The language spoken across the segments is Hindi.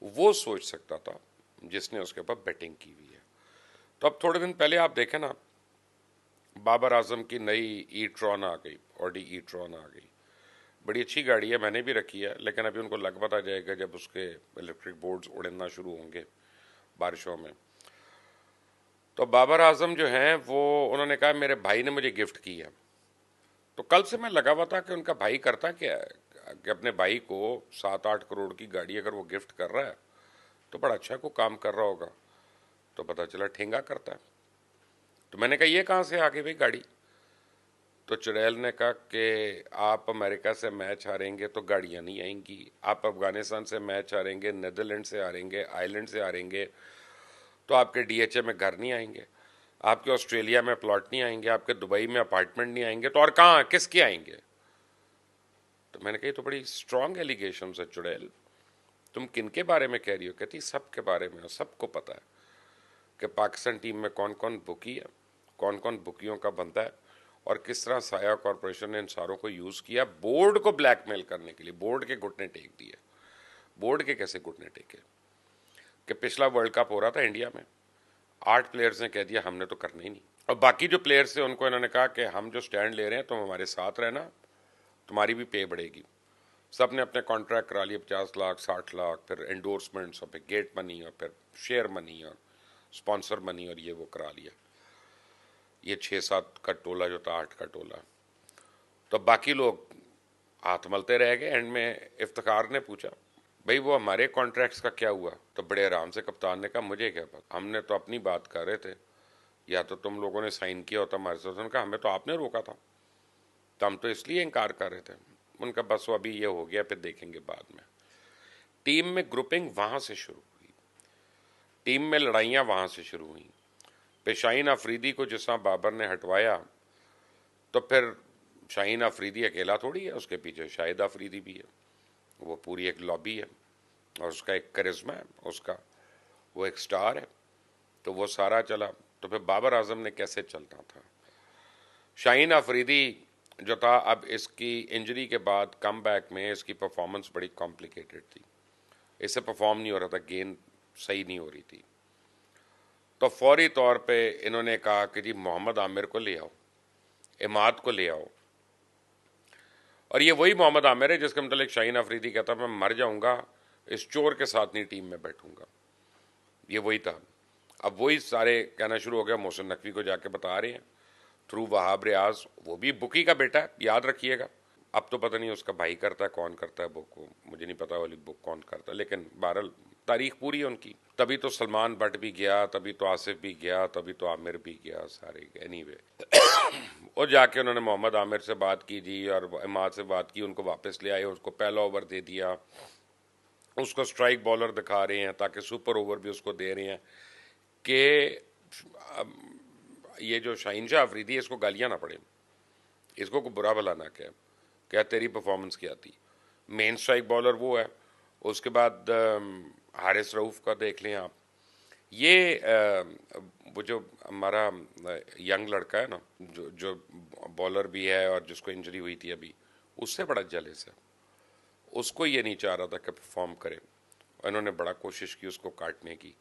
वो सोच सकता था जिसने उसके ऊपर बेटिंग की हुई है। तो अब थोड़े दिन पहले आप देखें ना, बाबर आजम की नई ई ट्रॉन आ गई, ऑडी ई ट्रॉन आ गई। बड़ी अच्छी गाड़ी है, मैंने भी रखी है, लेकिन अभी उनको लग पता जाएगा जब उसके इलेक्ट्रिक बोर्ड्स उड़ना शुरू होंगे बारिशों में। तो बाबर आजम जो हैं वो, उन्होंने कहा मेरे भाई ने मुझे गिफ्ट की है। तो कल से मैं लगा हुआ था कि उनका भाई करता क्या है, कि अपने भाई को 7-8 करोड़ की गाड़ी अगर वो गिफ्ट कर रहा है तो बड़ा अच्छा को काम कर रहा होगा। तो पता चला ठेंगा करता है। तो मैंने कहा ये कहाँ से आ गई भाई गाड़ी? तो चुड़ैल ने कहा कि आप अमेरिका से मैच हारेंगे तो गाड़ियाँ नहीं आएंगी, आप अफगानिस्तान से मैच हारेंगे, नीदरलैंड से हारेंगे, आयरलैंड से हारेंगे तो आपके डीएचए में घर नहीं आएंगे, आपके ऑस्ट्रेलिया में प्लॉट नहीं आएंगे, आपके दुबई में अपार्टमेंट नहीं आएंगे, तो और कहाँ किसके आएंगे? तो मैंने कही तो बड़ी स्ट्रांग एलिगेशन है चुड़ैल, तुम किन के बारे में कह रही हो? कहती सबके बारे में, सबको पता है कि पाकिस्तान टीम में कौन कौन बुकी है, कौन कौन बुकियों का बनता है, और किस तरह साया कॉरपोरेशन ने इन सारों को यूज़ किया बोर्ड को ब्लैकमेल करने के लिए। बोर्ड के घुटने टेक दिए। बोर्ड के कैसे घुटने टेके? कि पिछला वर्ल्ड कप हो रहा था इंडिया में, 8 प्लेयर्स ने कह दिया हमने तो करना ही नहीं, और बाकी जो प्लेयर्स थे उनको इन्होंने कहा कि हम जो स्टैंड ले रहे हैं तुम हमारे साथ रहना, तुम्हारी भी पे बढ़ेगी। सब ने अपने कॉन्ट्रैक्ट करा लिए, 50 लाख 60 लाख, फिर एंडोर्समेंट्स और फिर गेट मनी और फिर शेयर मनी और स्पॉन्सर मनी, और ये वो करा लिया। ये 6-7 का टोला जो था 8 का टोला। तो बाकी लोग हाथ मलते रह गए। एंड में इफ्तिखार ने पूछा भाई वो हमारे कॉन्ट्रैक्ट्स का क्या हुआ? तो बड़े आराम से कप्तान ने कहा मुझे क्या पता, हमने तो अपनी बात कर रहे थे, या तो तुम लोगों ने साइन किया होता हमारे साथ। उन्होंने कहा हमें तो आपने रोका था, तो हम तो इसलिए इनकार कर रहे थे। उनका बस वो अभी ये हो गया, फिर देखेंगे बाद में। टीम में ग्रुपिंग वहां से शुरू हुई, टीम में लड़ाइयां वहां से शुरू हुई। पेशाइन अफरीदी को जिस तरह बाबर ने हटवाया, तो फिर शाहीन अफरीदी अकेला थोड़ी है, उसके पीछे शाहिद अफरीदी भी है। वो पूरी एक लॉबी है और उसका एक करिश्मा है, उसका वो एक स्टार है। तो वो सारा चला। तो फिर बाबर आजम ने कैसे चलना था? शाहीन अफरीदी जो था, अब इसकी इंजरी के बाद कम बैक में इसकी परफॉर्मेंस बड़ी कॉम्प्लिकेटेड थी, इससे परफॉर्म नहीं हो रहा था, गेंद सही नहीं हो रही थी। तो फौरी तौर पे इन्होंने कहा कि जी मोहम्मद आमिर को ले आओ, इमाद को ले आओ। और ये वही मोहम्मद आमिर है जिसके मतलब शाहीन अफरीदी कहता मैं मर जाऊंगा, इस चोर के साथ नहीं टीम में बैठूंगा। ये वही था। अब वही सारे कहना शुरू हो गया, मोहसिन नकवी को जाके बता रहे हैं थ्रू वहाब रियाज, वो भी बुकी का बेटा है, याद रखिएगा। अब तो पता नहीं उसका भाई करता है, कौन करता है बुक को, मुझे नहीं पता वाली बुक कौन करता है, लेकिन बहरहाल तारीख पूरी है उनकी। तभी तो सलमान भट्ट भी गया, तभी तो आसिफ भी गया, तभी तो आमिर भी गया, सारे एनीवे। और जाके उन्होंने मोहम्मद आमिर से बात की जी, और इमाद से बात की, उनको वापस ले आए, उसको पहला ओवर दे दिया, उसको स्ट्राइक बॉलर दिखा रहे हैं ताकि सुपर ओवर भी उसको दे रहे हैं कि ये जो शाहीन शाह अफरीदी है इसको गालियां ना पड़े, इसको कोई बुरा भला ना कहे, क्या तेरी परफॉर्मेंस क्या थी। मेन स्ट्राइक बॉलर वो है। उसके बाद हारिस रऊफ का देख लें आप। ये वो जो हमारा यंग लड़का है ना, जो जो बॉलर भी है और जिसको इंजरी हुई थी अभी, उससे बड़ा जेलस है। उसको ये नहीं चाह रहा था कि परफॉर्म करे, और इन्होंने बड़ा कोशिश की उसको काटने की।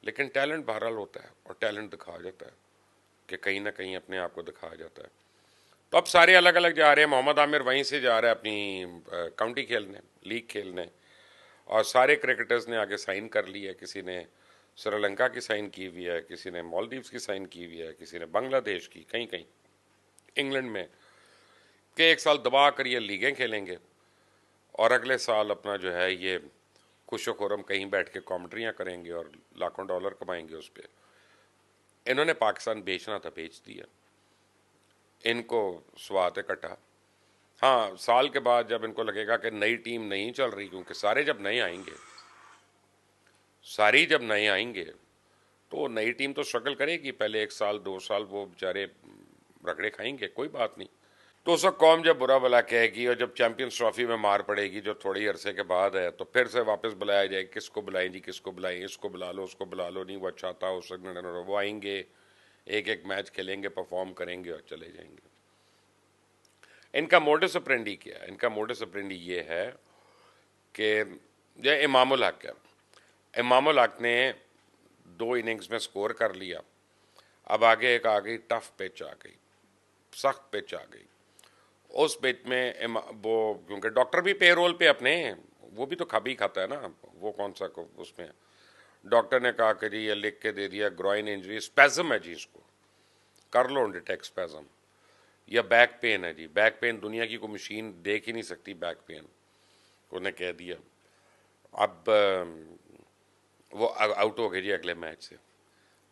लेकिन टैलेंट बहरहाल होता है, और टैलेंट दिखाया जाता है कि कहीं ना कहीं अपने आप को दिखाया जाता है। तो अब सारे अलग अलग जा रहे हैं। मोहम्मद आमिर वहीं से जा रहा है अपनी काउंटी खेलने, लीग खेलने, और सारे क्रिकेटर्स ने आगे साइन कर लिया। किसी ने श्रीलंका की साइन की हुई है, किसी ने मालदीव्स की साइन की हुई है, किसी ने बांग्लादेश की, कहीं कहीं इंग्लैंड में, कि 1 साल दबा कर ये लीगें खेलेंगे और अगले साल अपना जो है ये खुशो खुरम कहीं बैठ के कॉमेंट्रियाँ करेंगे और लाखों डॉलर कमाएंगे उस पर। इन्होंने पाकिस्तान बेचना था, बेच दिया। इनको स्वाद इकट्ठा। हाँ, साल के बाद जब इनको लगेगा कि नई टीम नहीं चल रही, क्योंकि सारे जब नए आएंगे, सारी जब नए आएंगे तो नई टीम तो स्ट्रगल करेगी। पहले 1 साल 2 साल वो बेचारे रगड़े खाएंगे, कोई बात नहीं। तो उस वक्त कौम जब बुरा भला कहेगी, और जब चैंपियंस ट्रॉफी में मार पड़ेगी जो थोड़ी अरसे के बाद है, तो फिर से वापस बुलाया जाए, किसको बुलाएं जी, किसको बुलाएं, इसको बुला लो, उसको बुला लो, नहीं वो अच्छा था उस वक्त, वो आएंगे, एक एक मैच खेलेंगे, परफॉर्म करेंगे और चले जाएंगे। इनका मोडस ऑपरेंडी क्या है? इनका मोडस ऑपरेंडी ये है कि ये इमामुल हक है, इमामुल हक ने 2 इनिंग्स में स्कोर कर लिया। अब आगे एक आ गई टफ पिच आ गई, सख्त पिच आ गई। उस पिच में वो, क्योंकि डॉक्टर भी पेरोल पे अपने, वो भी तो खा भी खाता है ना, वो कौन सा उसमें। डॉक्टर ने कहा कि जी ये लिख के दे दिया ग्रॉइन इंजरी, स्पैज़म है जी, इसको कर लो डिटेक्ट स्पैज़म, या बैक पेन है जी। बैक पेन दुनिया की कोई मशीन देख ही नहीं सकती बैक पेन, उन्हें कह दिया। अब वो आउट हो गए जी अगले मैच से।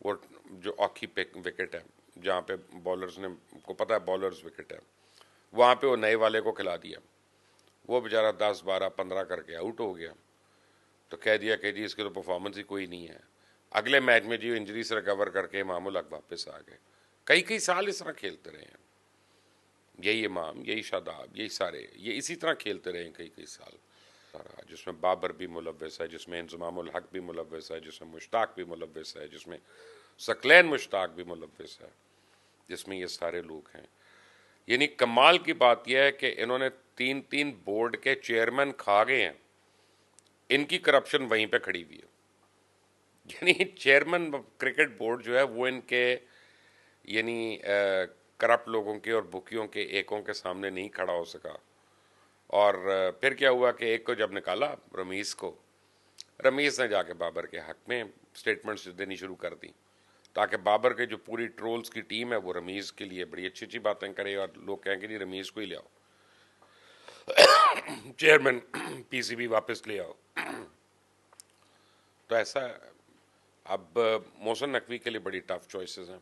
वो जो ऑखी विकेट है जहाँ पे बॉलर्स ने, को पता है बॉलर्स विकेट है, वहाँ पे वो नए वाले को खिला दिया। वो बेचारा 10 12 15 करके आउट हो गया। तो कह दिया कि जी इसकी तो परफॉर्मेंस ही कोई नहीं है। अगले मैच में जी इंजरी से रिकवर करके इमामुल हक वापस आ गए। कई कई साल इस तरह खेलते रहे हैं, यही इमाम, यही शादाब, यही सारे, ये इसी तरह खेलते रहे हैं कई कई साल। जिसमें बाबर भी मुलव्वस है, जिसमें इंजमामुल हक भी मुलव्वस है, जिसमें मुश्ताक भी मुलव्वस है, जिसमें सकलैन मुश्ताक भी मुलव्वस है, जिसमें ये सारे लोग हैं। यानी कमाल की बात यह है कि इन्होंने 3 3 बोर्ड के चेयरमैन खा गए हैं, इनकी करप्शन वहीं पे खड़ी हुई है। यानी चेयरमैन क्रिकेट बोर्ड जो है वो इनके, यानी करप्ट लोगों के और बुकियों के एकों के सामने नहीं खड़ा हो सका। और फिर क्या हुआ कि एक को जब निकाला रमीज़ को, रमीज़ ने जाके बाबर के हक में स्टेटमेंट्स देनी शुरू कर दी, ताकि बाबर के जो पूरी ट्रोल्स की टीम है वो रमीज़ के लिए बड़ी अच्छी अच्छी बातें करे और लोग कहें कि नहीं रमीज़ को ही ले आओ, चेयरमैन पीसीबी वापस ले आओ। तो ऐसा अब मोहसिन नकवी के लिए बड़ी टफ चॉइसेस हैं।